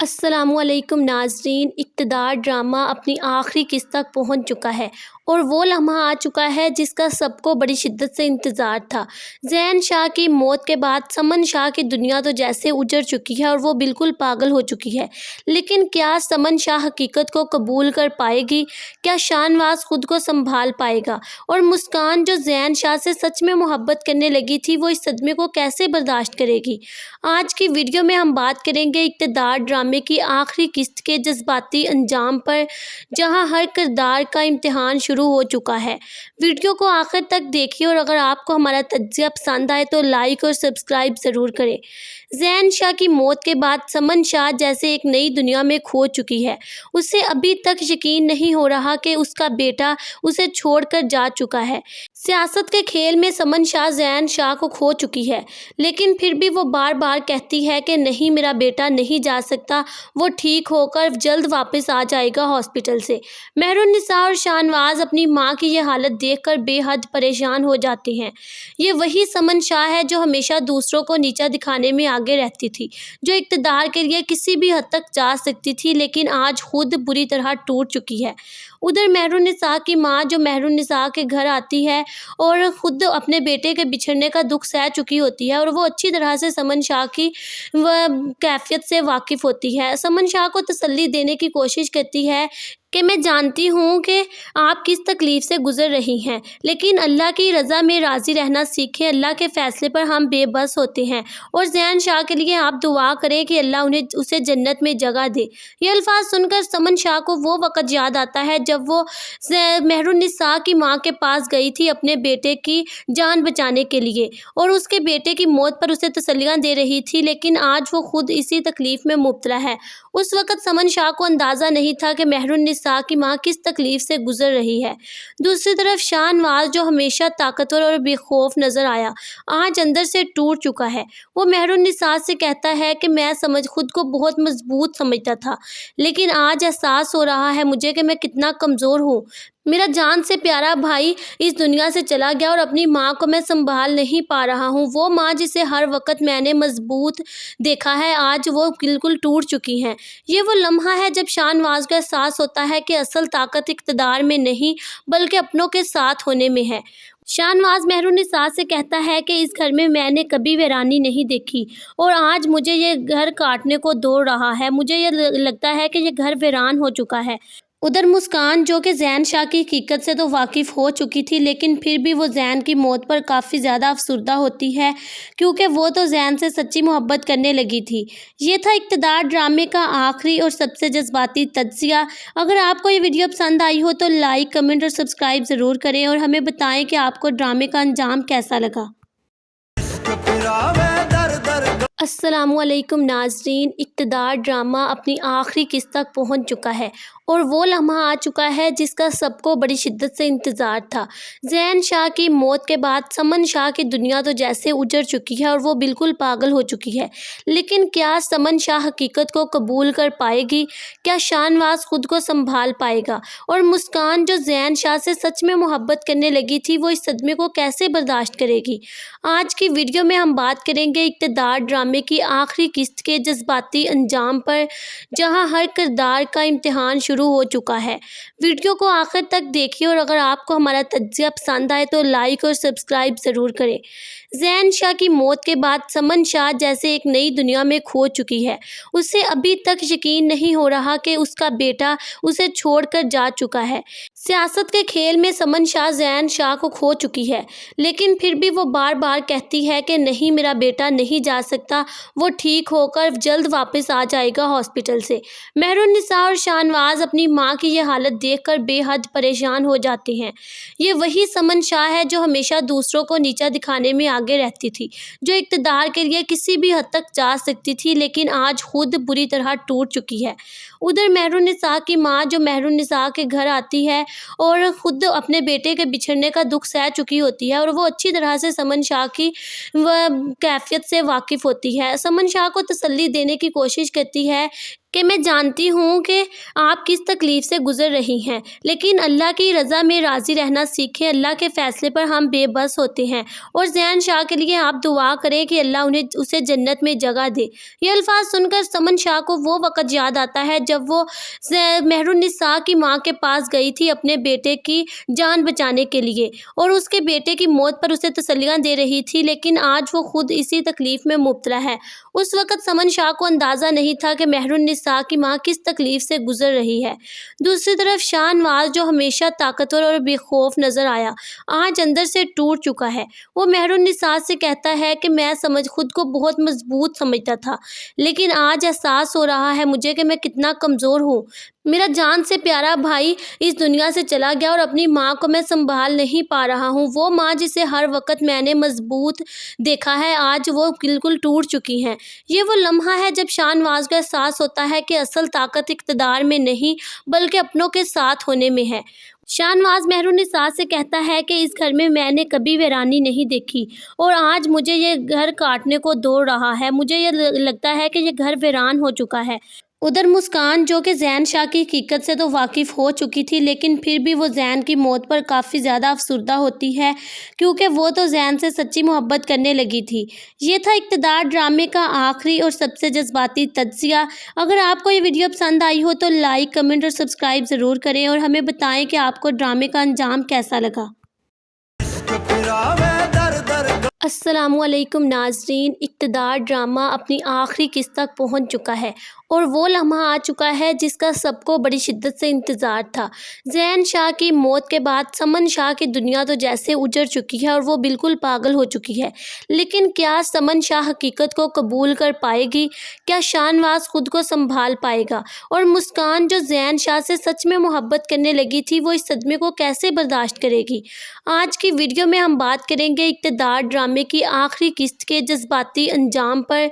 السلام علیکم ناظرین، اقتدار ڈرامہ اپنی آخری قسط تک پہنچ چکا ہے اور وہ لمحہ آ چکا ہے جس کا سب کو بڑی شدت سے انتظار تھا۔ زین شاہ کی موت کے بعد سمن شاہ کی دنیا تو جیسے اجڑ چکی ہے اور وہ بالکل پاگل ہو چکی ہے، لیکن کیا سمن شاہ حقیقت کو قبول کر پائے گی؟ کیا شاہ نواز خود کو سنبھال پائے گا؟ اور مسکان جو زین شاہ سے سچ میں محبت کرنے لگی تھی، وہ اس صدمے کو کیسے برداشت کرے گی؟ آج کی ویڈیو میں ہم بات کریں گے اقتدار ڈرامے کی آخری قسط کے جذباتی انجام پر، جہاں ہر کردار کا امتحان شروع ہو چکا ہے۔ ویڈیو کو آخر تک دیکھیے اور اگر آپ کو ہمارا تجزیہ پسند آئے تو لائک اور سبسکرائب ضرور کریں۔ زین شاہ کی موت کے بعد سمن شاہ جیسے ایک نئی دنیا میں کھو چکی ہے۔ اسے ابھی تک یقین نہیں ہو رہا کہ اس کا بیٹا اسے چھوڑ کر جا چکا ہے۔ سیاست کے کھیل میں سمن شاہ زین شاہ کو کھو چکی ہے، لیکن پھر بھی وہ بار بار کہتی ہے کہ نہیں، میرا بیٹا نہیں جا سکتا، وہ ٹھیک ہو کر جلد واپس آ جائے گا ہاسپٹل سے۔ مہر النساء اور شاہ نواز اپنی ماں کی یہ حالت دیکھ کر بے حد پریشان ہو جاتے ہیں۔ یہ وہی سمن شاہ ہے جو ہمیشہ دوسروں کو نیچا دکھانے میں آگے رہتی تھی، جو اقتدار کے لیے کسی بھی حد تک جا سکتی تھی، لیکن آج خود بری طرح ٹوٹ چکی ہے۔ ادھر مہر النساء کی ماں جو مہر النساء کے گھر آتی ہے اور خود اپنے بیٹے کے بچھڑنے کا دکھ سہ چکی ہوتی ہے، اور وہ اچھی طرح سے سمن شاہ کی کیفیت سے واقف ہوتی ہے۔ سمن شاہ کو تسلی دینے کی کوشش کرتی ہے کہ میں جانتی ہوں کہ آپ کس تکلیف سے گزر رہی ہیں، لیکن اللہ کی رضا میں راضی رہنا سیکھیں، اللہ کے فیصلے پر ہم بے بس ہوتے ہیں، اور زین شاہ کے لیے آپ دعا کریں کہ اللہ اسے جنت میں جگہ دے۔ یہ الفاظ سن کر سمن شاہ کو وہ وقت یاد آتا ہے جب وہ مہر النساء کی ماں کے پاس گئی تھی اپنے بیٹے کی جان بچانے کے لیے، اور اس کے بیٹے کی موت پر اسے تسلیاں دے رہی تھی، لیکن آج وہ خود اسی تکلیف میں مبتلا ہے۔ اس وقت سمن شاہ کو اندازہ نہیں تھا کہ مہر النساء کی ماں کس تکلیف سے گزر رہی ہے۔ دوسری طرف شاہ نواز جو ہمیشہ طاقتور اور بے خوف نظر آیا، آج اندر سے ٹوٹ چکا ہے۔ وہ مہر النساء سے کہتا ہے کہ میں خود کو بہت مضبوط سمجھتا تھا، لیکن آج احساس ہو رہا ہے مجھے کہ میں کتنا کمزور ہوں۔ میرا جان سے پیارا بھائی اس دنیا سے چلا گیا اور اپنی ماں کو میں سنبھال نہیں پا رہا ہوں۔ وہ ماں جسے ہر وقت میں نے مضبوط دیکھا ہے، آج وہ بالکل ٹوٹ چکی ہے۔ یہ وہ لمحہ ہے جب شاہ نواز کو احساس ہوتا ہے کہ اصل طاقت اقتدار میں نہیں بلکہ اپنوں کے ساتھ ہونے میں ہے۔ شاہ نواز مہر النساء سے کہتا ہے کہ اس گھر میں نے کبھی ویرانی نہیں دیکھی، اور آج مجھے یہ گھر کاٹنے کو دوڑ رہا ہے۔ مجھے یہ لگتا ہے کہ یہ گھر ویران ہو چکا ہے۔ ادھر مسکان جو کہ زین شاہ کی حقیقت سے تو واقف ہو چکی تھی، لیکن پھر بھی وہ زین کی موت پر کافی زیادہ افسردہ ہوتی ہے، کیونکہ وہ تو زین سے سچی محبت کرنے لگی تھی۔ یہ تھا اقتدار ڈرامے کا آخری اور سب سے جذباتی تجزیہ۔ اگر آپ کو یہ ویڈیو پسند آئی ہو تو لائک، کمنٹ اور سبسکرائب ضرور کریں، اور ہمیں بتائیں کہ آپ کو ڈرامے کا انجام کیسا لگا۔ السلام علیکم ناظرین، اقتدار ڈرامہ اپنی آخری قسط تک پہنچ چکا ہے اور وہ لمحہ آ چکا ہے جس کا سب کو بڑی شدت سے انتظار تھا۔ زین شاہ کی موت کے بعد سمن شاہ کی دنیا تو جیسے اجڑ چکی ہے اور وہ بالکل پاگل ہو چکی ہے، لیکن کیا سمن شاہ حقیقت کو قبول کر پائے گی؟ کیا شاہ نواز خود کو سنبھال پائے گا؟ اور مسکان جو زین شاہ سے سچ میں محبت کرنے لگی تھی، وہ اس صدمے کو کیسے برداشت کرے گی؟ آج کی ویڈیو میں ہم بات کریں گے اقتدار ڈرامے کی آخری قسط کے جذباتی انجام پر، جہاں ہر کردار کا امتحان شروع ہو چکا ہے۔ ویڈیو کو آخر تک دیکھیے اور اگر آپ کو ہمارا تجزیہ پسند آئے تو لائک اور سبسکرائب ضرور کریں۔ زین شاہ کی موت کے بعد سمن شاہ جیسے ایک نئی دنیا میں کھو چکی ہے۔ اسے ابھی تک یقین نہیں ہو رہا کہ اس کا بیٹا اسے چھوڑ کر جا چکا ہے۔ سیاست کے کھیل میں سمن شاہ زین شاہ کو کھو چکی ہے، لیکن پھر بھی وہ بار بار کہتی ہے کہ نہیں، میرا بیٹا نہیں جا سکتا، وہ ٹھیک ہو کر جلد واپس آ جائے گا ہاسپٹل سے۔ مہر النساء اور شاہ نواز اپنی ماں کی یہ حالت دیکھ کر بے حد پریشان ہو جاتے ہیں۔ یہ وہی سمن شاہ ہے جو ہمیشہ دوسروں کو نیچا دکھانے میں آگے رہتی تھی، جو اقتدار کے لیے کسی بھی حد تک جا سکتی تھی، لیکن آج خود بری طرح ٹوٹ چکی ہے۔ ادھر مہر النساء کی ماں جو مہر النساء کے گھر آتی ہے اور خود اپنے بیٹے کے بچھڑنے کا دکھ سہ چکی ہوتی ہے، اور وہ اچھی طرح سے سمن شاہ کی کیفیت سے واقف ہوتی ہے۔ سمن شاہ کو تسلی دینے کی کوشش کرتی ہے کہ میں جانتی ہوں کہ آپ کس تکلیف سے گزر رہی ہیں، لیکن اللہ کی رضا میں راضی رہنا سیکھیں۔ اللہ کے فیصلے پر ہم بے بس ہوتے ہیں، اور زین شاہ کے لیے آپ دعا کریں کہ اللہ اسے جنت میں جگہ دے۔ یہ الفاظ سن کر سمن شاہ کو وہ وقت یاد آتا ہے جب وہ مہر النساء کی ماں کے پاس گئی تھی اپنے بیٹے کی جان بچانے کے لیے، اور اس کے بیٹے کی موت پر اسے تسلیاں دے رہی تھی، لیکن آج وہ خود اسی تکلیف میں مبتلا ہے۔ اس وقت سمن شاہ کو اندازہ نہیں تھا کہ مہر النساء کی ماں کس تکلیف سے گزر رہی ہے۔ دوسری طرف شاہ نواز، جو ہمیشہ طاقتور اور بے خوف نظر آیا، آج اندر سے ٹوٹ چکا ہے۔ وہ مہر النساء سے کہتا ہے کہ میں خود کو بہت مضبوط سمجھتا تھا، لیکن آج احساس ہو رہا ہے مجھے کہ میں کتنا کمزور ہوں۔ میرا جان سے پیارا بھائی اس دنیا سے چلا گیا، اور اپنی ماں کو میں سنبھال نہیں پا رہا ہوں۔ وہ ماں جسے ہر وقت میں نے مضبوط دیکھا ہے، آج وہ بالکل ٹوٹ چکی ہیں۔ یہ وہ لمحہ ہے جب شاہ نواز کو احساس ہوتا ہے کہ اصل طاقت اقتدار میں نہیں بلکہ اپنوں کے ساتھ ہونے میں ہے۔ شاہ نواز مہر النساء سے کہتا ہے کہ اس گھر میں نے کبھی ویرانی نہیں دیکھی، اور آج مجھے یہ گھر کاٹنے کو دوڑ رہا ہے۔ مجھے یہ لگتا ہے کہ یہ گھر ویران ہو چکا ہے۔ ادھر مسکان، جو کہ زین شاہ کی حقیقت سے تو واقف ہو چکی تھی، لیکن پھر بھی وہ زین کی موت پر کافی زیادہ افسردہ ہوتی ہے، کیونکہ وہ تو زین سے سچی محبت کرنے لگی تھی۔ یہ تھا اقتدار ڈرامے کا آخری اور سب سے جذباتی تجزیہ۔ اگر آپ کو یہ ویڈیو پسند آئی ہو تو لائک، کمنٹ اور سبسکرائب ضرور کریں، اور ہمیں بتائیں کہ آپ کو ڈرامے کا انجام کیسا لگا۔ السلام علیکم ناظرین، اقتدار ڈرامہ اپنی آخری قسط تک پہنچ چکا ہے، اور وہ لمحہ آ چکا ہے جس کا سب کو بڑی شدت سے انتظار تھا۔ زین شاہ کی موت کے بعد سمن شاہ کی دنیا تو جیسے اجڑ چکی ہے اور وہ بالکل پاگل ہو چکی ہے، لیکن کیا سمن شاہ حقیقت کو قبول کر پائے گی؟ کیا شاہ نواز خود کو سنبھال پائے گا؟ اور مسکان، جو زین شاہ سے سچ میں محبت کرنے لگی تھی، وہ اس صدمے کو کیسے برداشت کرے گی؟ آج کی ویڈیو میں ہم بات کریں گے اقتدار ڈرامے کی آخری قسط کے جذباتی انجام پر،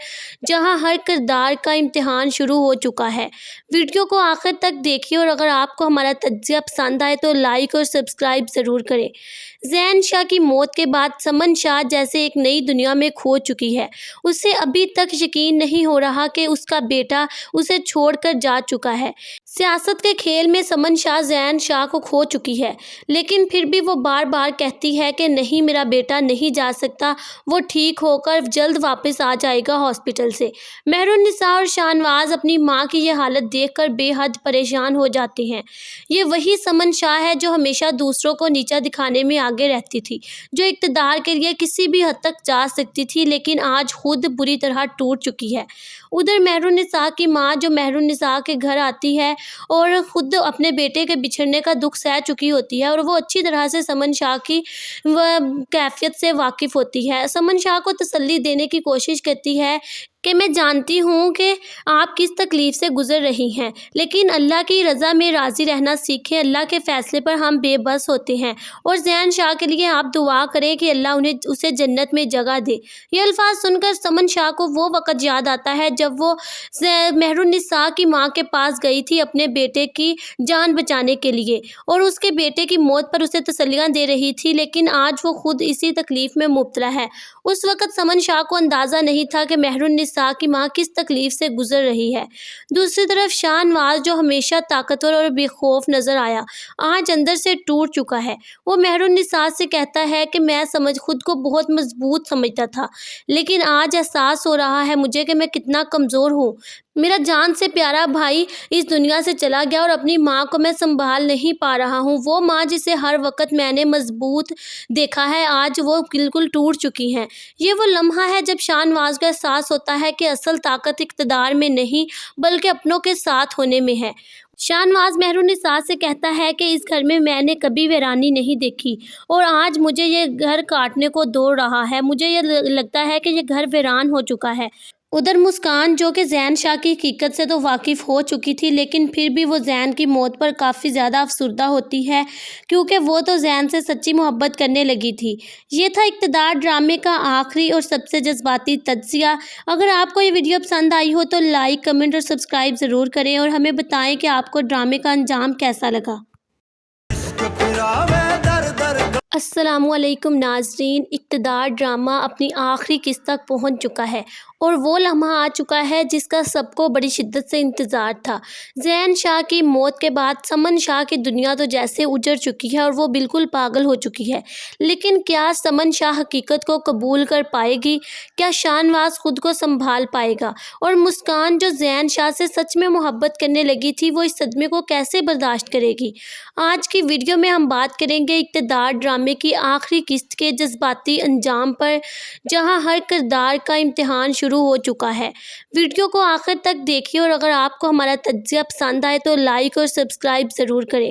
جہاں ہر کردار کا امتحان شروع ہو چکا ہے۔ ویڈیو کو آخر تک دیکھیے، اور اگر آپ کو ہمارا تجزیہ پسند آئے تو لائک اور سبسکرائب ضرور کریں۔ زین شاہ کی موت کے بعد سمن شاہ جیسے ایک نئی دنیا میں کھو چکی ہے۔ اسے ابھی تک یقین نہیں ہو رہا کہ اس کا بیٹا اسے چھوڑ کر جا چکا ہے۔ سیاست کے کھیل میں سمن شاہ زین شاہ کو کھو چکی ہے، لیکن پھر بھی وہ بار بار کہتی ہے کہ نہیں، میرا بیٹا نہیں جا سکتا، وہ ٹھیک ہو کر جلد واپس آ جائے گا ہاسپٹل سے۔ مہر النساء اور شاہ نواز اپنی ماں کی یہ حالت دیکھ کر بے حد پریشان ہو جاتے ہیں۔ یہ وہی سمن شاہ ہے جو ہمیشہ دوسروں کو نیچا دکھانے میں آگے رہتی تھی، جو اقتدار کے لیے کسی بھی حد تک جا سکتی تھی، لیکن آج خود بری طرح ٹوٹ چکی ہے۔ ادھر مہر النساء کی ماں، جو مہر النساء کے گھر آتی ہے اور خود اپنے بیٹے کے بچھڑنے کا دکھ سہ چکی ہوتی ہے، اور وہ اچھی طرح سے سمن شاہ کی کیفیت سے واقف ہوتی ہے۔ سمن شاہ کو تسلی دینے کی کوشش کرتی ہے کہ میں جانتی ہوں کہ آپ کس تکلیف سے گزر رہی ہیں، لیکن اللہ کی رضا میں راضی رہنا سیکھیں۔ اللہ کے فیصلے پر ہم بے بس ہوتے ہیں، اور زین شاہ کے لیے آپ دعا کریں کہ اللہ اسے جنت میں جگہ دے۔ یہ الفاظ سن کر سمن شاہ کو وہ وقت یاد آتا ہے جب وہ مہر النساء کی ماں کے پاس گئی تھی اپنے بیٹے کی جان بچانے کے لیے، اور اس کے بیٹے کی موت پر اسے تسلیاں دے رہی تھی، لیکن آج وہ خود اسی تکلیف میں مبتلا ہے۔ اس وقت سمن شاہ کو اندازہ نہیں تھا کہ مہر النساء کی ماں کس تکلیف سے گزر رہی ہے۔ دوسری طرف شاہ نواز، جو ہمیشہ طاقتور اور بے خوف نظر آیا، آج اندر سے ٹوٹ چکا ہے۔ وہ مہر النساء سے کہتا ہے کہ میں خود کو بہت مضبوط سمجھتا تھا، لیکن آج احساس ہو رہا ہے مجھے کہ میں کتنا کمزور ہوں۔ میرا جان سے پیارا بھائی اس دنیا سے چلا گیا، اور اپنی ماں کو میں سنبھال نہیں پا رہا ہوں۔ وہ ماں جسے ہر وقت میں نے مضبوط دیکھا ہے، آج وہ بالکل ٹوٹ چکی ہیں۔ یہ وہ لمحہ ہے جب شاہ نواز کو احساس ہوتا ہے کہ اصل طاقت اقتدار میں نہیں بلکہ اپنوں کے ساتھ ہونے میں ہے۔ شاہ نواز مہر النساء سے کہتا ہے کہ اس گھر میں نے کبھی ویرانی نہیں دیکھی، اور آج مجھے یہ گھر کاٹنے کو دوڑ رہا ہے۔ مجھے یہ لگتا ہے کہ یہ گھر ویران ہو چکا ہے۔ ادھر مسکان، جو کہ زین شاہ کی حقیقت سے تو واقف ہو چکی تھی، لیکن پھر بھی وہ زین کی موت پر کافی زیادہ افسردہ ہوتی ہے، کیونکہ وہ تو زین سے سچی محبت کرنے لگی تھی۔ یہ تھا اقتدار ڈرامے کا آخری اور سب سے جذباتی تجزیہ۔ اگر آپ کو یہ ویڈیو پسند آئی ہو تو لائک، کمنٹ اور سبسکرائب ضرور کریں، اور ہمیں بتائیں کہ آپ کو ڈرامے کا انجام کیسا لگا۔ السلام علیکم ناظرین، اقتدار ڈرامہ اپنی آخری قسط تک پہنچ چکا ہے، اور وہ لمحہ آ چکا ہے جس کا سب کو بڑی شدت سے انتظار تھا۔ زین شاہ کی موت کے بعد سمن شاہ کی دنیا تو جیسے اجڑ چکی ہے اور وہ بالکل پاگل ہو چکی ہے، لیکن کیا سمن شاہ حقیقت کو قبول کر پائے گی؟ کیا شاہ نواز خود کو سنبھال پائے گا؟ اور مسکان جو زین شاہ سے سچ میں محبت کرنے لگی تھی، وہ اس صدمے کو کیسے برداشت کرے گی؟ آج کی ویڈیو میں ہم بات کریں گے اقتدار ڈرامے کی آخری قسط کے جذباتی انجام پر، جہاں ہر کردار کا امتحان شروع ہو چکا ہے۔ ویڈیو کو آخر تک دیکھیے اور اگر آپ کو ہمارا تجزیہ پسند آئے تو لائک اور سبسکرائب ضرور کریں۔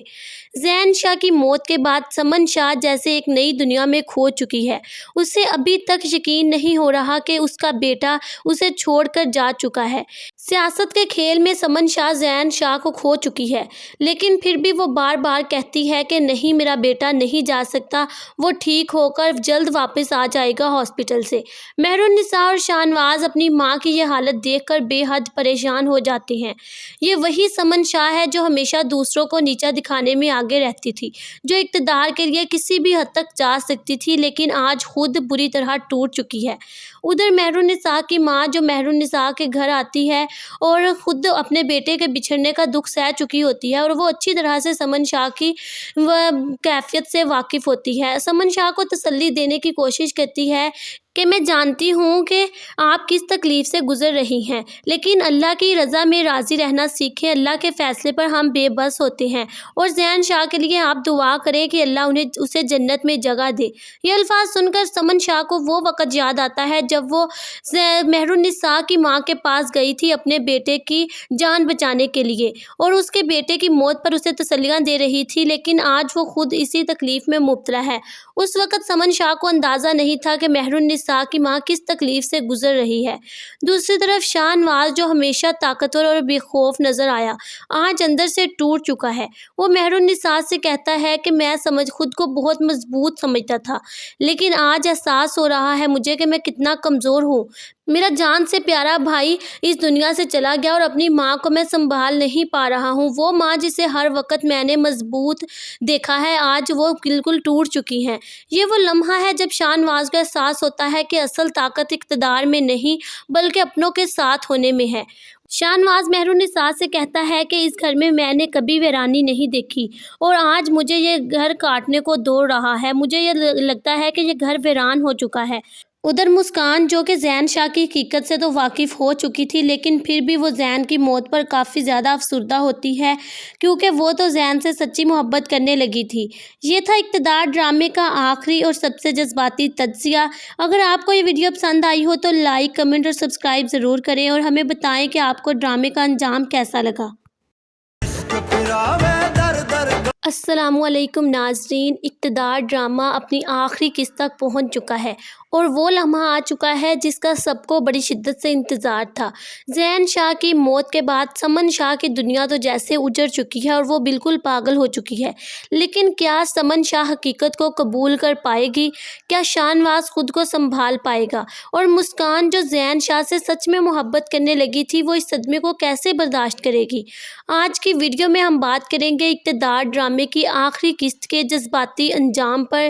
زین شاہ کی موت کے بعد سمن شاہ جیسے ایک نئی دنیا میں کھو چکی ہے۔ اسے ابھی تک یقین نہیں ہو رہا کہ اس کا بیٹا اسے چھوڑ کر جا چکا ہے۔ سیاست کے کھیل میں سمن شاہ زین شاہ کو کھو چکی ہے، لیکن پھر بھی وہ بار بار کہتی ہے کہ نہیں، میرا بیٹا نہیں جا سکتا، وہ ٹھیک ہو کر جلد واپس آ جائے گا ہاسپٹل سے۔ مہر النساء اور شاہ نواز اپنی ماں کی یہ حالت دیکھ کر بے حد پریشان ہو جاتے ہیں۔ یہ وہی سمن شاہ ہے جو ہمیشہ دوسروں کو نیچا دکھانے میں آگے رہتی تھی، جو اقتدار کے لیے کسی بھی حد تک جا سکتی تھی، لیکن آج خود بری طرح ٹوٹ چکی ہے۔ ادھر مہر النساء کی ماں جو مہر النساء کے گھر آتی ہے اور خود اپنے بیٹے کے بچھڑنے کا دکھ سہ چکی ہوتی ہے، اور وہ اچھی طرح سے سمن شاہ کی کیفیت سے واقف ہوتی ہے۔ سمن شاہ کو تسلی دینے کی کوشش کرتی ہے کہ میں جانتی ہوں کہ آپ کس تکلیف سے گزر رہی ہیں، لیکن اللہ کی رضا میں راضی رہنا سیکھیں، اللہ کے فیصلے پر ہم بے بس ہوتے ہیں، اور زین شاہ کے لیے آپ دعا کریں کہ اللہ اسے جنت میں جگہ دے۔ یہ الفاظ سن کر سمن شاہ کو وہ وقت یاد آتا ہے جب وہ مہر النساء کی ماں کے پاس گئی تھی اپنے بیٹے کی جان بچانے کے لیے، اور اس کے بیٹے کی موت پر اسے تسلیاں دے رہی تھی، لیکن آج وہ خود اسی تکلیف میں مبتلا ہے۔ اس وقت سمن شاہ کو اندازہ نہیں تھا کہ مہر النساء کی ماں کس تکلیف سے گزر رہی ہے۔ دوسری طرف شاہ نواز جو ہمیشہ طاقتور اور بے خوف نظر آیا، آج اندر سے ٹوٹ چکا ہے۔ وہ مہر النساء سے کہتا ہے کہ میں خود کو بہت مضبوط سمجھتا تھا، لیکن آج احساس ہو رہا ہے مجھے کہ میں کتنا کمزور ہوں۔ میرا جان سے پیارا بھائی اس دنیا سے چلا گیا اور اپنی ماں کو میں سنبھال نہیں پا رہا ہوں۔ وہ ماں جسے ہر وقت میں نے مضبوط دیکھا ہے، آج وہ بالکل ٹوٹ چکی ہے۔ یہ وہ لمحہ ہے جب شاہ نواز کو احساس ہوتا ہے کہ اصل طاقت اقتدار میں نہیں بلکہ اپنوں کے ساتھ ہونے میں ہے۔ شاہ نواز مہر النساء سے کہتا ہے کہ اس گھر میں نے کبھی ویرانی نہیں دیکھی، اور آج مجھے یہ گھر کاٹنے کو دوڑ رہا ہے۔ مجھے یہ لگتا ہے کہ یہ گھر ویران ہو چکا ہے۔ ادھر مسکان جو کہ زین شاہ کی حقیقت سے تو واقف ہو چکی تھی، لیکن پھر بھی وہ زین کی موت پر کافی زیادہ افسردہ ہوتی ہے، کیونکہ وہ تو زین سے سچی محبت کرنے لگی تھی۔ یہ تھا اقتدار ڈرامے کا آخری اور سب سے جذباتی تجزیہ۔ اگر آپ کو یہ ویڈیو پسند آئی ہو تو لائک، کمنٹ اور سبسکرائب ضرور کریں، اور ہمیں بتائیں کہ آپ کو ڈرامے کا انجام کیسا لگا۔ السلام علیکم ناظرین، اقتدار ڈرامہ اپنی آخری قسط تک پہنچ چکا ہے، اور وہ لمحہ آ چکا ہے جس کا سب کو بڑی شدت سے انتظار تھا۔ زین شاہ کی موت کے بعد سمن شاہ کی دنیا تو جیسے اجڑ چکی ہے اور وہ بالکل پاگل ہو چکی ہے، لیکن کیا سمن شاہ حقیقت کو قبول کر پائے گی؟ کیا شاہ نواز خود کو سنبھال پائے گا؟ اور مسکان جو زین شاہ سے سچ میں محبت کرنے لگی تھی، وہ اس صدمے کو کیسے برداشت کرے گی؟ آج کی ویڈیو میں ہم بات کریں گے اقتدار ڈرامے کی آخری قسط کے جذباتی انجام پر،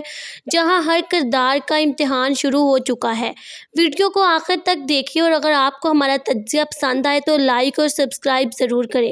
جہاں ہر کردار کا امتحان شروع ہو چکا ہے۔ ویڈیو کو آخر تک دیکھیے اور اگر آپ کو ہمارا تجزیہ پسند آئے تو لائک اور سبسکرائب ضرور کریں۔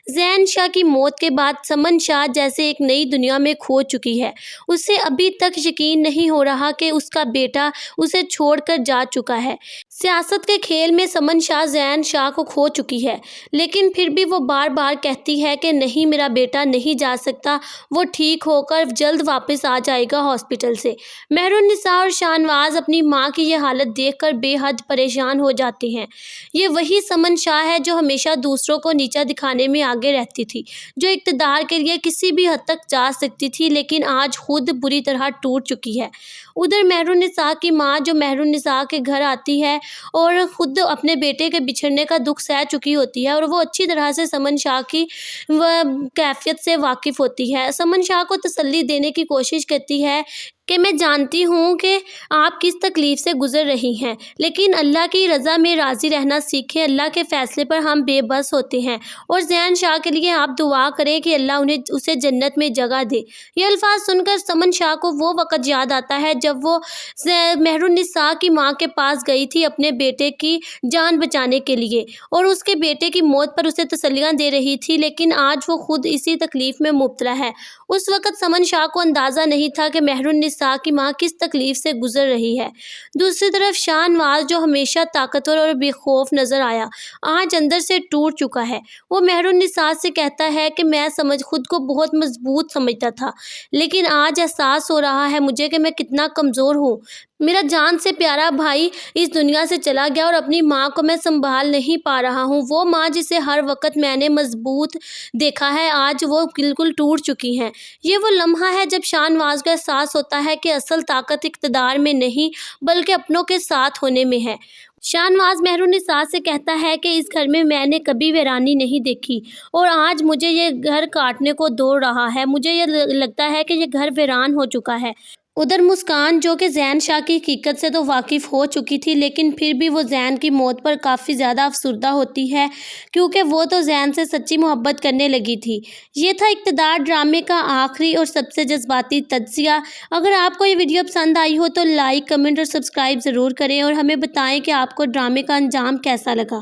زین شاہ کی موت کے بعد سمن شاہ جیسے ایک نئی دنیا میں کھو چکی ہے۔ اسے ابھی تک یقین نہیں ہو رہا کہ اس کا بیٹا اسے چھوڑ کر جا چکا ہے۔ سیاست کے کھیل میں سمن شاہ زین شاہ کو کھو چکی ہے، لیکن پھر بھی وہ بار بار کہتی ہے کہ نہیں، میرا بیٹا نہیں جا سکتا، وہ ٹھیک ہو کر جلد واپس آ جائے گا ہاسپٹل سے۔ مہر النساء اور شاہ نواز اپنی ماں کی یہ حالت دیکھ کر بے حد پریشان ہو جاتے ہیں۔ یہ وہی سمن شاہ ہے جو ہمیشہ دوسروں کو نیچا دکھانے میں آگے رہتی تھی، جو اقتدار کے لیے کسی بھی حد تک جا سکتی تھی، لیکن آج خود بری طرح ٹوٹ چکی ہے۔ ادھر مہر النساء کی ماں جو مہر النساء کے گھر آتی ہے اور خود اپنے بیٹے کے بچھڑنے کا دکھ سہ چکی ہوتی ہے، اور وہ اچھی طرح سے سمن شاہ کی کیفیت سے واقف ہوتی ہے۔ سمن شاہ کو تسلی دینے کی کوشش کرتی ہے کہ میں جانتی ہوں کہ آپ کس تکلیف سے گزر رہی ہیں، لیکن اللہ کی رضا میں راضی رہنا سیکھیں۔ اللہ کے فیصلے پر ہم بے بس ہوتے ہیں، اور زین شاہ کے لیے آپ دعا کریں کہ اللہ اسے جنت میں جگہ دے۔ یہ الفاظ سن کر سمن شاہ کو وہ وقت یاد آتا ہے جب وہ مہر النساء کی ماں کے پاس گئی تھی اپنے بیٹے کی جان بچانے کے لیے، اور اس کے بیٹے کی موت پر اسے تسلیاں دے رہی تھی، لیکن آج وہ خود اسی تکلیف میں مبتلا ہے۔ اس وقت سمن شاہ کو اندازہ نہیں تھا کہ مہر النساء کی ماں کس تکلیف سے گزر رہی ہے۔ دوسری طرف شاہ نواز، جو ہمیشہ طاقتور اور بے خوف نظر آیا، آج اندر سے ٹوٹ چکا ہے۔ وہ مہر النساء سے کہتا ہے کہ میں خود کو بہت مضبوط سمجھتا تھا، لیکن آج احساس ہو رہا ہے مجھے کہ میں کتنا کمزور ہوں۔ میرا جان سے پیارا بھائی اس دنیا سے چلا گیا، اور اپنی ماں کو میں سنبھال نہیں پا رہا ہوں۔ وہ ماں جسے ہر وقت میں نے مضبوط دیکھا ہے، آج وہ بالکل ٹوٹ چکی ہیں۔ یہ وہ لمحہ ہے جب شاہ نواز کو احساس ہوتا ہے کہ اصل طاقت اقتدار میں نہیں بلکہ اپنوں کے ساتھ ہونے میں ہے۔ شاہ نواز مہر النساء سے کہتا ہے کہ اس گھر میں نے کبھی ویرانی نہیں دیکھی، اور آج مجھے یہ گھر کاٹنے کو دوڑ رہا ہے۔ مجھے یہ لگتا ہے کہ یہ گھر ویران ہو چکا ہے۔ ادھر مسکان، جو کہ زین شاہ کی حقیقت سے تو واقف ہو چکی تھی، لیکن پھر بھی وہ زین کی موت پر کافی زیادہ افسردہ ہوتی ہے، کیونکہ وہ تو زین سے سچی محبت کرنے لگی تھی۔ یہ تھا اقتدار ڈرامے کا آخری اور سب سے جذباتی تجزیہ۔ اگر آپ کو یہ ویڈیو پسند آئی ہو تو لائک، کمنٹ اور سبسکرائب ضرور کریں، اور ہمیں بتائیں کہ آپ کو ڈرامے کا انجام کیسا لگا۔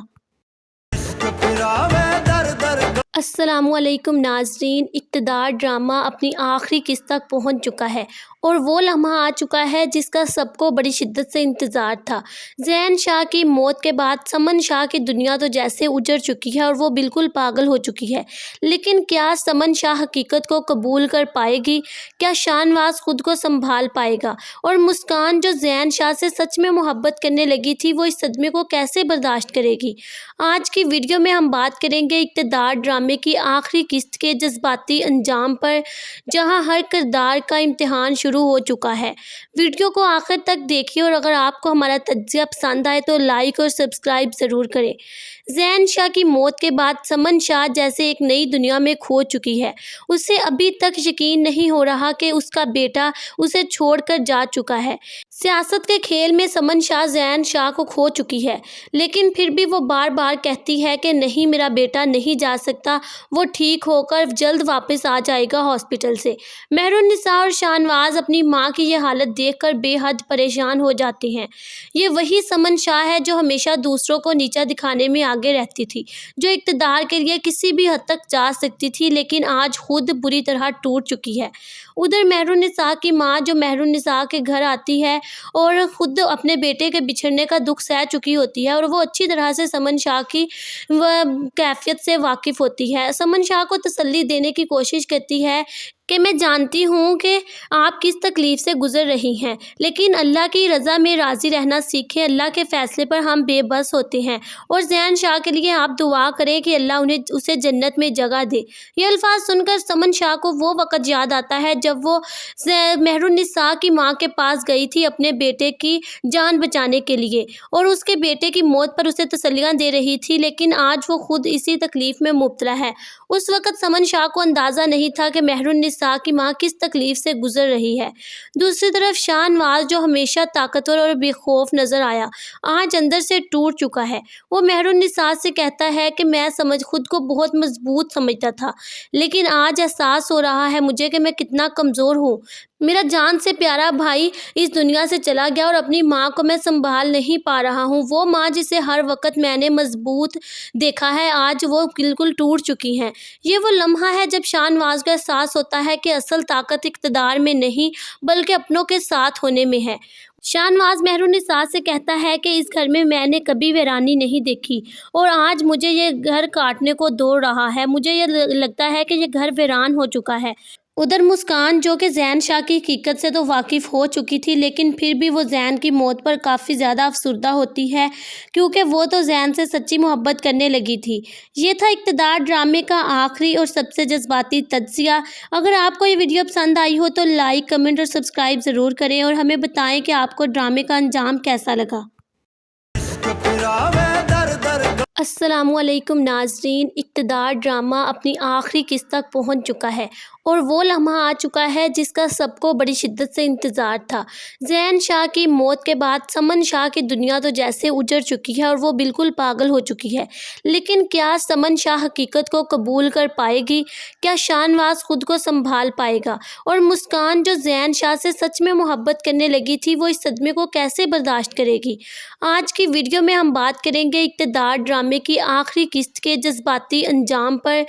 السلام علیکم ناظرین، اقتدار ڈرامہ اپنی آخری قسط تک پہنچ چکا ہے، اور وہ لمحہ آ چکا ہے جس کا سب کو بڑی شدت سے انتظار تھا۔ زین شاہ کی موت کے بعد سمن شاہ کی دنیا تو جیسے اجڑ چکی ہے اور وہ بالکل پاگل ہو چکی ہے، لیکن کیا سمن شاہ حقیقت کو قبول کر پائے گی؟ کیا شاہ نواز خود کو سنبھال پائے گا؟ اور مسکان، جو زین شاہ سے سچ میں محبت کرنے لگی تھی، وہ اس صدمے کو کیسے برداشت کرے گی؟ آج کی ویڈیو میں ہم بات کریں گے اقتدار ڈرامے کی آخری قسط کے جذباتی انجام پر، جہاں ہر کردار کا امتحان شروع ہو چکا ہے۔ ویڈیو کو آخر تک دیکھیے، اور اگر آپ کو ہمارا تجزیہ پسند آئے تو لائک اور سبسکرائب ضرور کریں۔ زین شاہ کی موت کے بعد سمن شاہ جیسے ایک نئی دنیا میں کھو چکی ہے۔ اسے ابھی تک یقین نہیں ہو رہا کہ اس کا بیٹا اسے چھوڑ کر جا چکا ہے۔ سیاست کے کھیل میں سمن شاہ زین شاہ کو کھو چکی ہے، لیکن پھر بھی وہ بار بار کہتی ہے کہ نہیں، میرا بیٹا نہیں جا سکتا، وہ ٹھیک ہو کر جلد واپس آ جائے گا ہاسپٹل سے۔ مہر النساء اور شاہ نواز اپنی ماں کی یہ حالت دیکھ کر بے حد پریشان ہو جاتے ہیں۔ یہ وہی سمن شاہ ہے جو ہمیشہ دوسروں کو نیچا دکھانے میں آگے رہتی تھی، جو اقتدار کے لیے کسی بھی حد تک جا سکتی تھی، لیکن آج خود بری طرح ٹوٹ چکی ہے۔ ادھر مہر النساء کی ماں، جو مہر النساء کے گھر آتی ہے اور خود اپنے بیٹے کے بچھڑنے کا دکھ سہ چکی ہوتی ہے، اور وہ اچھی طرح سے سمن شاہ کی کیفیت سے واقف ہوتی ہے۔ سمن شاہ کو تسلی دینے کی کوشش کرتی ہے کہ میں جانتی ہوں کہ آپ کس تکلیف سے گزر رہی ہیں، لیکن اللہ کی رضا میں راضی رہنا سیکھیں۔ اللہ کے فیصلے پر ہم بے بس ہوتے ہیں، اور زین شاہ کے لیے آپ دعا کریں کہ اللہ اسے جنت میں جگہ دے۔ یہ الفاظ سن کر سمن شاہ کو وہ وقت یاد آتا ہے جب وہ مہر النساء کی ماں کے پاس گئی تھی اپنے بیٹے کی جان بچانے کے لیے، اور اس کے بیٹے کی موت پر اسے تسلیاں دے رہی تھی، لیکن آج وہ خود اسی تکلیف میں مبتلا ہے۔ اس وقت سمن شاہ کو اندازہ نہیں تھا کہ مہر النساء کی ماں کس تکلیف سے گزر رہی ہے۔ دوسری طرف شاہ نواز، جو ہمیشہ طاقتور اور بے خوف نظر آیا، آج اندر سے ٹوٹ چکا ہے۔ وہ مہر النساء سے کہتا ہے کہ میں خود کو بہت مضبوط سمجھتا تھا، لیکن آج احساس ہو رہا ہے مجھے کہ میں کتنا کمزور ہوں۔ میرا جان سے پیارا بھائی اس دنیا سے چلا گیا، اور اپنی ماں کو میں سنبھال نہیں پا رہا ہوں۔ وہ ماں جسے ہر وقت میں نے مضبوط دیکھا ہے، آج وہ بالکل ٹوٹ چکی ہیں۔ یہ وہ لمحہ ہے جب شاہ نواز کو احساس ہوتا ہے کہ اصل طاقت اقتدار میں نہیں بلکہ اپنوں کے ساتھ ہونے میں ہے۔ شاہ نواز مہر النساء سے کہتا ہے کہ اس گھر میں نے کبھی ویرانی نہیں دیکھی، اور آج مجھے یہ گھر کاٹنے کو دوڑ رہا ہے۔ مجھے یہ لگتا ہے کہ یہ گھر ویران ہو چکا ہے۔ ادھر مسکان، جو کہ زین شاہ کی حقیقت سے تو واقف ہو چکی تھی، لیکن پھر بھی وہ زین کی موت پر کافی زیادہ افسردہ ہوتی ہے، کیونکہ وہ تو زین سے سچی محبت کرنے لگی تھی۔ یہ تھا اقتدار ڈرامے کا آخری اور سب سے جذباتی تجزیہ۔ اگر آپ کو یہ ویڈیو پسند آئی ہو تو لائک، کمنٹ اور سبسکرائب ضرور کریں، اور ہمیں بتائیں کہ آپ کو ڈرامے کا انجام کیسا لگا۔ السلام علیکم ناظرین، اقتدار ڈرامہ اپنی آخری قسط تک پہنچ چکا ہے اور وہ لمحہ آ چکا ہے جس کا سب کو بڑی شدت سے انتظار تھا۔ زین شاہ کی موت کے بعد سمن شاہ کی دنیا تو جیسے اجڑ چکی ہے اور وہ بالکل پاگل ہو چکی ہے، لیکن کیا سمن شاہ حقیقت کو قبول کر پائے گی؟ کیا شاہ نواز خود کو سنبھال پائے گا؟ اور مسکان جو زین شاہ سے سچ میں محبت کرنے لگی تھی، وہ اس صدمے کو کیسے برداشت کرے گی؟ آج کی ویڈیو میں ہم بات کریں گے اقتدار ڈرامے کی آخری قسط کے جذباتی انجام پر،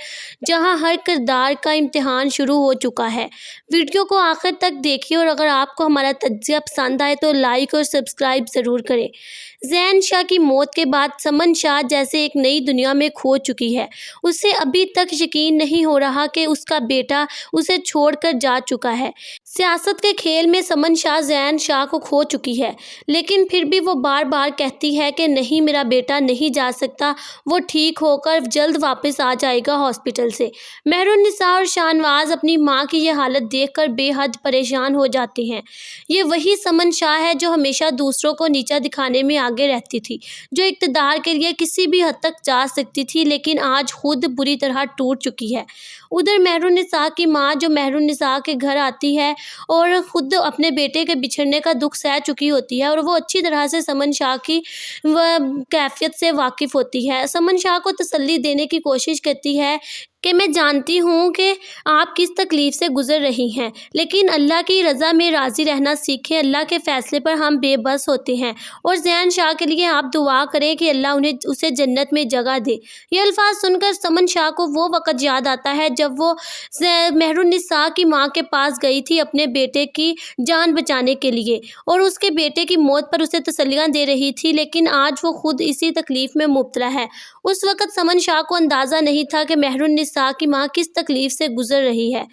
جہاں ہر کردار کا امتحان شروع ہو چکا ہے۔ ویڈیو کو آخر تک دیکھیے اور اگر آپ کو ہمارا تجزیہ پسند آئے تو لائک اور سبسکرائب ضرور کریں۔ زین شاہ کی موت کے بعد سمن شاہ جیسے ایک نئی دنیا میں کھو چکی ہے۔ اسے ابھی تک یقین نہیں ہو رہا کہ اس کا بیٹا اسے چھوڑ کر جا چکا ہے۔ سیاست کے کھیل میں سمن شاہ زین شاہ کو کھو چکی ہے، لیکن پھر بھی وہ بار بار کہتی ہے کہ نہیں، میرا بیٹا نہیں جا سکتا، وہ ٹھیک ہو کر جلد واپس آ جائے گا ہاسپٹل سے۔ مہر النساء اور شاہ نواز اپنی ماں کی یہ حالت دیکھ کر بے حد پریشان ہو جاتے ہیں۔ یہ وہی سمن شاہ ہے جو ہمیشہ دوسروں کو نیچا دکھانے میں آگے رہتی تھی، جو اقتدار کے لیے کسی بھی حد تک جا سکتی تھی، لیکن آج خود بری طرح ٹوٹ چکی ہے۔ ادھر مہر النساء کی ماں جو مہر النساء کے گھر آتی ہے اور خود اپنے بیٹے کے بچھڑنے کا دکھ سہ چکی ہوتی ہے، اور وہ اچھی طرح سے سمن شاہ کی کیفیت سے واقف ہوتی ہے۔ سمن شاہ کو تسلی دینے کی کوشش کرتی ہے کہ میں جانتی ہوں کہ آپ کس تکلیف سے گزر رہی ہیں، لیکن اللہ کی رضا میں راضی رہنا سیکھیں، اللہ کے فیصلے پر ہم بے بس ہوتے ہیں، اور زین شاہ کے لیے آپ دعا کریں کہ اللہ اسے جنت میں جگہ دے۔ یہ الفاظ سن کر سمن شاہ کو وہ وقت یاد آتا ہے جب وہ مہر النساء کی ماں کے پاس گئی تھی اپنے بیٹے کی جان بچانے کے لیے، اور اس کے بیٹے کی موت پر اسے تسلیاں دے رہی تھی، لیکن آج وہ خود اسی تکلیف میں مبتلا ہے۔ اس وقت سمن شاہ کو اندازہ نہیں تھا کہ مہر النساء کی ماں کس تکلیف سے گزر رہی ہے۔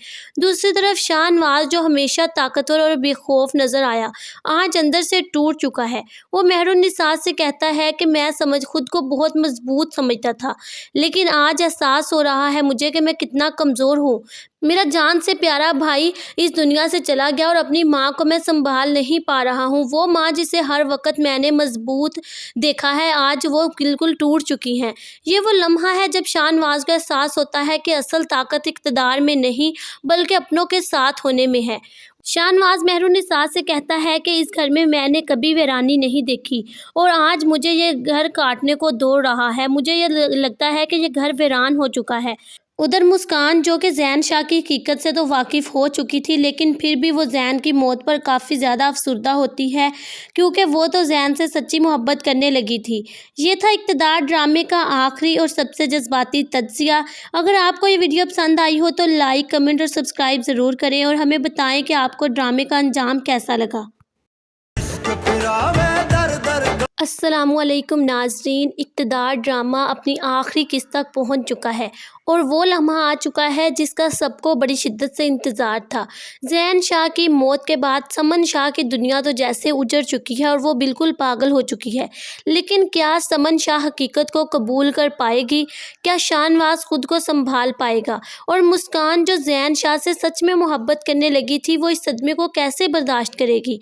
دوسری طرف شاہ نواز جو ہمیشہ طاقتور اور بے خوف نظر آیا، آج اندر سے ٹوٹ چکا ہے۔ وہ مہر النساء سے کہتا ہے کہ میں خود کو بہت مضبوط سمجھتا تھا، لیکن آج احساس ہو رہا ہے مجھے کہ میں کتنا کمزور ہوں۔ میرا جان سے پیارا بھائی اس دنیا سے چلا گیا اور اپنی ماں کو میں سنبھال نہیں پا رہا ہوں۔ وہ ماں جسے ہر وقت میں نے مضبوط دیکھا ہے، آج وہ بالکل ٹوٹ چکی ہے۔ یہ وہ لمحہ ہے جب شاہ نواز کو احساس ہوتا ہے کہ اصل طاقت اقتدار میں نہیں بلکہ اپنوں کے ساتھ ہونے میں ہے۔ شاہ نواز مہر النساء سے کہتا ہے کہ اس گھر میں نے کبھی ویرانی نہیں دیکھی، اور آج مجھے یہ گھر کاٹنے کو دوڑ رہا ہے۔ مجھے یہ لگتا ہے کہ یہ گھر ویران ہو چکا ہے۔ ادھر مسکان جو کہ زین شاہ کی حقیقت سے تو واقف ہو چکی تھی، لیکن پھر بھی وہ زین کی موت پر کافی زیادہ افسردہ ہوتی ہے، کیونکہ وہ تو زین سے سچی محبت کرنے لگی تھی۔ یہ تھا اقتدار ڈرامے کا آخری اور سب سے جذباتی تجزیہ۔ اگر آپ کو یہ ویڈیو پسند آئی ہو تو لائک، کمنٹ اور سبسکرائب ضرور کریں، اور ہمیں بتائیں کہ آپ کو ڈرامے کا انجام کیسا لگا۔ السلام علیکم ناظرین، اقتدار ڈرامہ اپنی آخری قسط تک پہنچ چکا ہے اور وہ لمحہ آ چکا ہے جس کا سب کو بڑی شدت سے انتظار تھا۔ زین شاہ کی موت کے بعد سمن شاہ کی دنیا تو جیسے اجڑ چکی ہے اور وہ بالکل پاگل ہو چکی ہے، لیکن کیا سمن شاہ حقیقت کو قبول کر پائے گی؟ کیا شاہ نواز خود کو سنبھال پائے گا؟ اور مسکان جو زین شاہ سے سچ میں محبت کرنے لگی تھی، وہ اس صدمے کو کیسے برداشت کرے گی؟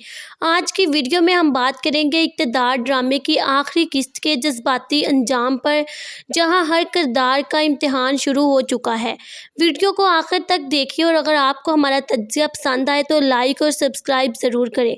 آج کی ویڈیو میں ہم بات کریں گے اقتدار ڈرامے کی آخری قسط کے جذباتی انجام پر، جہاں ہر کردار کا امتحان شروع ہو چکا ہے۔ ویڈیو کو آخر تک دیکھیے اور اگر آپ کو ہمارا تجزیہ پسند آئے تو لائک اور سبسکرائب ضرور کریں۔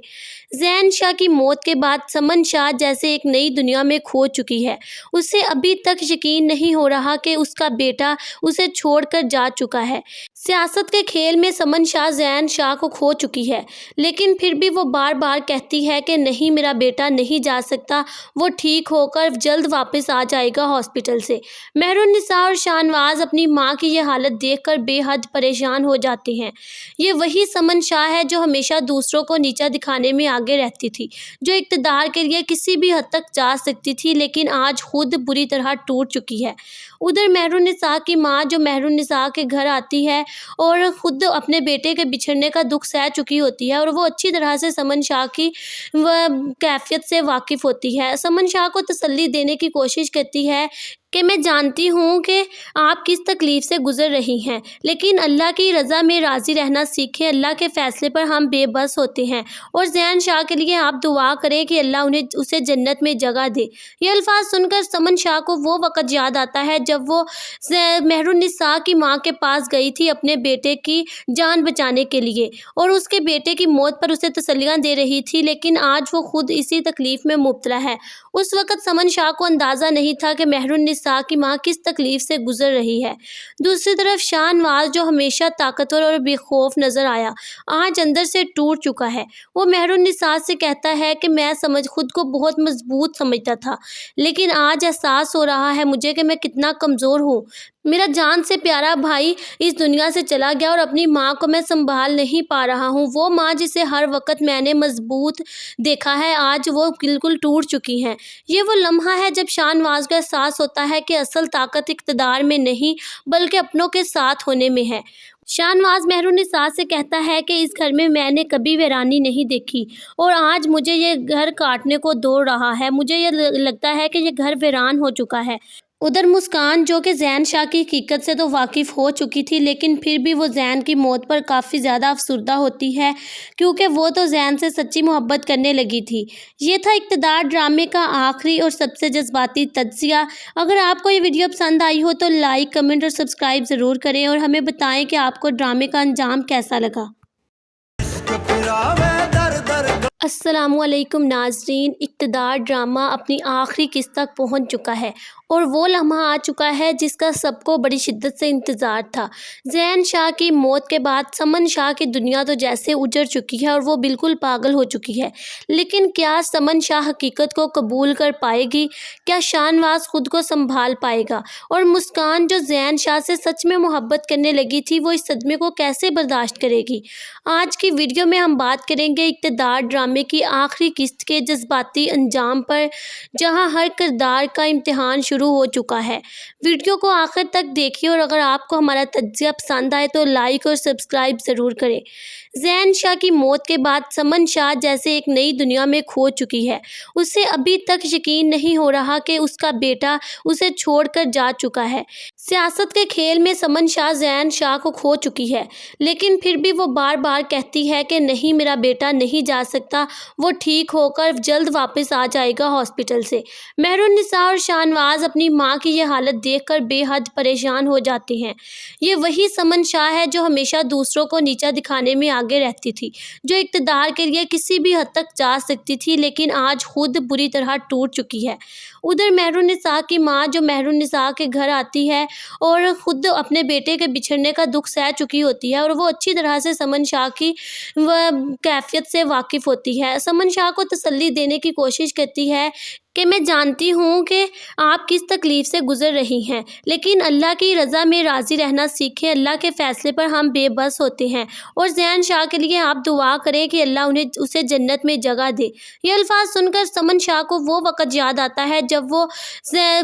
زین شاہ کی موت کے بعد سمن شاہ جیسے ایک نئی دنیا میں کھو چکی ہے۔ اسے ابھی تک یقین نہیں ہو رہا کہ اس کا بیٹا اسے چھوڑ کر جا چکا ہے۔ سیاست کے کھیل میں سمن شاہ زین شاہ کو کھو چکی ہے، لیکن پھر بھی وہ بار بار کہتی ہے کہ نہیں، میرا بیٹا نہیں جا سکتا، وہ ٹھیک ہو کر جلد واپس آ جائے گا ہاسپٹل سے۔ مہر النساء اور شاہ نواز اپنی ماں کی یہ حالت دیکھ کر بے حد پریشان ہو جاتے ہیں۔ یہ وہی سمن شاہ ہے جو ہمیشہ دوسروں کو نیچا دکھانے میں آگے رہتی تھی، جو اقتدار کے لیے کسی بھی حد تک جا سکتی تھی، لیکن آج خود بری طرح ٹوٹ چکی ہے۔ ادھر مہر النساء کی ماں جو مہر النساء کے گھر آتی ہے اور خود اپنے بیٹے کے بچھڑنے کا دکھ سہ چکی ہوتی ہے، اور وہ اچھی طرح سے سمن شاہ کی کیفیت سے واقف ہوتی ہے۔ سمن شاہ کو تسلی دینے کی کوشش کرتی ہے کہ میں جانتی ہوں کہ آپ کس تکلیف سے گزر رہی ہیں، لیکن اللہ کی رضا میں راضی رہنا سیکھیں۔ اللہ کے فیصلے پر ہم بے بس ہوتے ہیں اور زین شاہ کے لیے آپ دعا کریں کہ اللہ اسے جنت میں جگہ دے۔ یہ الفاظ سن کر سمن شاہ کو وہ وقت یاد آتا ہے جب وہ مہر النساء کی ماں کے پاس گئی تھی اپنے بیٹے کی جان بچانے کے لیے، اور اس کے بیٹے کی موت پر اسے تسلیاں دے رہی تھی، لیکن آج وہ خود اسی تکلیف میں مبتلا ہے۔ اس وقت سمن شاہ کو اندازہ نہیں تھا کہ مہر النساء کی ماں کس تکلیف سے گزر رہی ہے۔ دوسری طرف شاہ نواز، جو ہمیشہ طاقتور اور بے خوف نظر آیا، آج اندر سے ٹوٹ چکا ہے۔ وہ مہر النساء سے کہتا ہے کہ میں خود کو بہت مضبوط سمجھتا تھا، لیکن آج احساس ہو رہا ہے مجھے کہ میں کتنا کمزور ہوں۔ میرا جان سے پیارا بھائی اس دنیا سے چلا گیا اور اپنی ماں کو میں سنبھال نہیں پا رہا ہوں۔ وہ ماں جسے ہر وقت میں نے مضبوط دیکھا ہے، آج وہ بالکل ٹوٹ چکی ہیں۔ یہ وہ لمحہ ہے جب شاہ نواز کو احساس ہوتا ہے کہ اصل طاقت اقتدار میں نہیں بلکہ اپنوں کے ساتھ ہونے میں ہے۔ شاہ نواز مہر النساء سے کہتا ہے کہ اس گھر میں نے کبھی ویرانی نہیں دیکھی اور آج مجھے یہ گھر کاٹنے کو دوڑ رہا ہے۔ مجھے یہ لگتا ہے کہ یہ گھر ویران ہو چکا ہے۔ ادھر مسکان، جو کہ زین شاہ کی حقیقت سے تو واقف ہو چکی تھی، لیکن پھر بھی وہ زین کی موت پر کافی زیادہ افسردہ ہوتی ہے، کیونکہ وہ تو زین سے سچی محبت کرنے لگی تھی۔ یہ تھا اقتدار ڈرامے کا آخری اور سب سے جذباتی تجزیہ۔ اگر آپ کو یہ ویڈیو پسند آئی ہو تو لائک، کمنٹ اور سبسکرائب ضرور کریں اور ہمیں بتائیں کہ آپ کو ڈرامے کا انجام کیسا لگا۔ السلام علیکم ناظرین، اقتدار ڈرامہ اپنی آخری قسط تک پہنچ چکا ہے اور وہ لمحہ آ چکا ہے جس کا سب کو بڑی شدت سے انتظار تھا۔ زین شاہ کی موت کے بعد سمن شاہ کی دنیا تو جیسے اجڑ چکی ہے اور وہ بالکل پاگل ہو چکی ہے، لیکن کیا سمن شاہ حقیقت کو قبول کر پائے گی؟ کیا شاہ نواز خود کو سنبھال پائے گا؟ اور مسکان، جو زین شاہ سے سچ میں محبت کرنے لگی تھی، وہ اس صدمے کو کیسے برداشت کرے گی؟ آج کی ویڈیو میں ہم بات کریں گے اقتدار ڈرامے کی آخری قسط کے جذباتی انجام پر، جہاں ہر کردار کا امتحان شروع ہو چکا ہے۔ ویڈیو کو آخر تک دیکھیے اور اگر آپ کو ہمارا تجزیہ پسند آئے تو لائک اور سبسکرائب ضرور کریں۔ زین شاہ کی موت کے بعد سمن شاہ جیسے ایک نئی دنیا میں کھو چکی ہے۔ اسے ابھی تک یقین نہیں ہو رہا کہ اس کا بیٹا اسے چھوڑ کر جا چکا ہے۔ سیاست کے کھیل میں سمن شاہ زین شاہ کو کھو چکی ہے، لیکن پھر بھی وہ بار بار کہتی ہے کہ نہیں، میرا بیٹا نہیں جا سکتا، وہ ٹھیک ہو کر جلد واپس آ جائے گا ہاسپٹل سے۔ مہر النساء اور شاہ نواز اپنی ماں کی یہ حالت دیکھ کر بے حد پریشان ہو جاتے ہیں۔ یہ وہی سمن شاہ ہے جو ہمیشہ دوسروں کو نیچا دکھانے میں آگے رہتی تھی، جو اقتدار کے لیے کسی بھی حد تک جا سکتی تھی، لیکن آج خود بری طرح ٹوٹ چکی ہے۔ ادھر مہر النساء کی ماں، جو مہر النساء کے گھر آتی ہے اور خود اپنے بیٹے کے بچھڑنے کا دکھ سہ چکی ہوتی ہے، اور وہ اچھی طرح سے سمن شاہ کی کیفیت سے واقف ہوتی ہے۔ سمن شاہ کو تسلی دینے کی کوشش کرتی ہے کہ میں جانتی ہوں کہ آپ کس تکلیف سے گزر رہی ہیں، لیکن اللہ کی رضا میں راضی رہنا سیکھیں۔ اللہ کے فیصلے پر ہم بے بس ہوتے ہیں اور زین شاہ کے لیے آپ دعا کریں کہ اللہ اسے جنت میں جگہ دے۔ یہ الفاظ سن کر سمن شاہ کو وہ وقت یاد آتا ہے جب وہ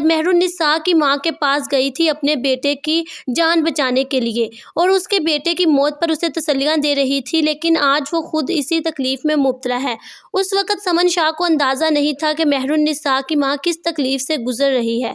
مہر النساء کی ماں کے پاس گئی تھی اپنے بیٹے کی جان بچانے کے لیے، اور اس کے بیٹے کی موت پر اسے تسلیاں دے رہی تھی، لیکن آج وہ خود اسی تکلیف میں مبتلا ہے۔ اس وقت سمن شاہ کو اندازہ نہیں تھا کہ مہر النساء کی ماں کس تکلیف سے گزر رہی ہے۔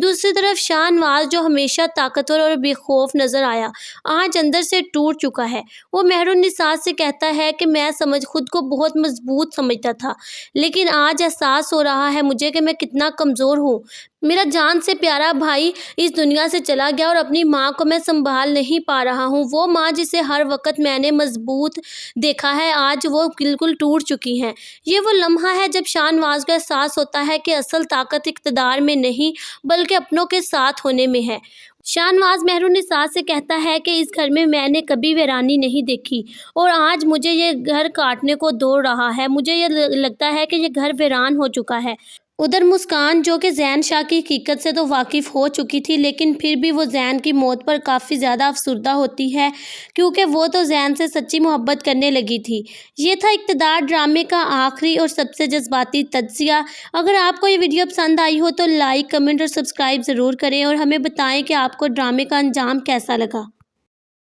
دوسری طرف شاہ نواز، جو ہمیشہ طاقتور اور بے خوف نظر آیا، آج اندر سے ٹوٹ چکا ہے۔ وہ مہر النساء سے کہتا ہے کہ میں خود کو بہت مضبوط سمجھتا تھا، لیکن آج احساس ہو رہا ہے مجھے کہ میں کتنا کمزور ہوں۔ میرا جان سے پیارا بھائی اس دنیا سے چلا گیا اور اپنی ماں کو میں سنبھال نہیں پا رہا ہوں۔ وہ ماں جسے ہر وقت میں نے مضبوط دیکھا ہے، آج وہ بالکل ٹوٹ چکی ہیں۔ یہ وہ لمحہ ہے جب شاہ نواز کو احساس ہوتا ہے کہ اصل طاقت اقتدار میں نہیں بلکہ اپنوں کے ساتھ ہونے میں ہے۔ شاہ نواز مہر النساء سے کہتا ہے کہ اس گھر میں نے کبھی ویرانی نہیں دیکھی اور آج مجھے یہ گھر کاٹنے کو دوڑ رہا ہے۔ مجھے یہ لگتا ہے کہ یہ گھر ویران ہو چکا ہے۔ ادھر مسکان، جو کہ زین شاہ کی حقیقت سے تو واقف ہو چکی تھی، لیکن پھر بھی وہ زین کی موت پر کافی زیادہ افسردہ ہوتی ہے، کیونکہ وہ تو زین سے سچی محبت کرنے لگی تھی۔ یہ تھا اقتدار ڈرامے کا آخری اور سب سے جذباتی تجزیہ۔ اگر آپ کو یہ ویڈیو پسند آئی ہو تو لائک، کمنٹ اور سبسکرائب ضرور کریں اور ہمیں بتائیں کہ آپ کو ڈرامے کا انجام کیسا لگا۔